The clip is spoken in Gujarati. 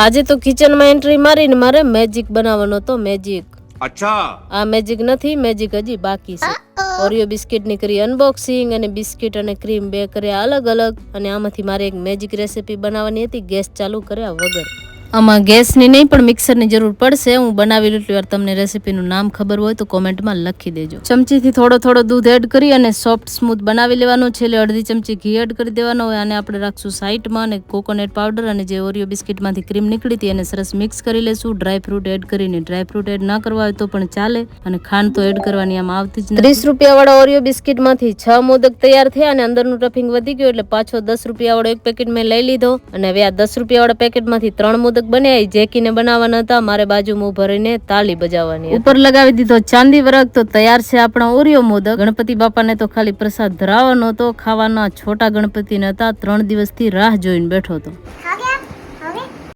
આજે તો કિચનમાં એન્ટ્રી મારીને મારે મેજિક બનાવવાનો તો મેજિક. અચ્છા, આ મેજિક નથી, મેજિક હજી બાકી છે. ઓરિયો બિસ્કિટની કરી અનબોક્સિંગ અને બિસ્કિટ અને ક્રીમ બે કર્યા અલગ અલગ, અને આમાંથી મારે એક મેજિક રેસીપી બનાવવાની હતી ગેસ ચાલુ કર્યા વગર. આમાં ગેસની નહીં પણ મિક્સરની જરૂર પડશે. હું બનાવી એટલી વાર તમને રેસીપીનું નામ ખબર હોય તો કોમેન્ટમાં લખી દેજો. ચમચીથી થોડો થોડો દૂધ એડ કરી અને સોફ્ટ સ્મૂથ બનાવી લેવાનું. છેલ્લે અડધી ચમચી ઘી એડ કરી દેવાનો હોય. અને આપણે રાખશું સાઈડમાં, અને કોકોનટ પાવડર અને જે ઓરિયો બિસ્કિટમાંથી ક્રીમ નીકળી હતી એને સરસ મિક્સ કરી લેશું. ડ્રાયફ્રૂટ એડ કરીને, ડ્રાયફ્રૂટ એડ ના કરવા હોય તો પણ ચાલે, અને ખાંડ તો એડ કરવાની આમાં આવતી જ નથી. 30 રૂપિયા વાળા ઓરિયો બિસ્કિટમાંથી 6 મોદક તૈયાર થયા, અને અંદરનું ટફિંગ વધી ગયું એટલે પાછો 10 રૂપિયા વાળો એક પેકેટ મેં લઈ લીધો. અને હવે આ 10 રૂપિયા વાળા પેકેટમાંથી 3 મોદક બન્યા. જેકીને બનાવવાના હતા, મારે બાજુમાં ભરીને તાળી બજાવવાની. ઉપર લગાવી દીધો ચાંદી વર્ક. તો તૈયાર છે આપણા ઓરિયો મોદક. ગણપતિ બાપાને તો ખાલી પ્રસાદ ધરાવવાનો હતો, ખાવાના છોટા ગણપતિને હતા. 3 દિવસથી રાહ જોઈને બેઠો હતો.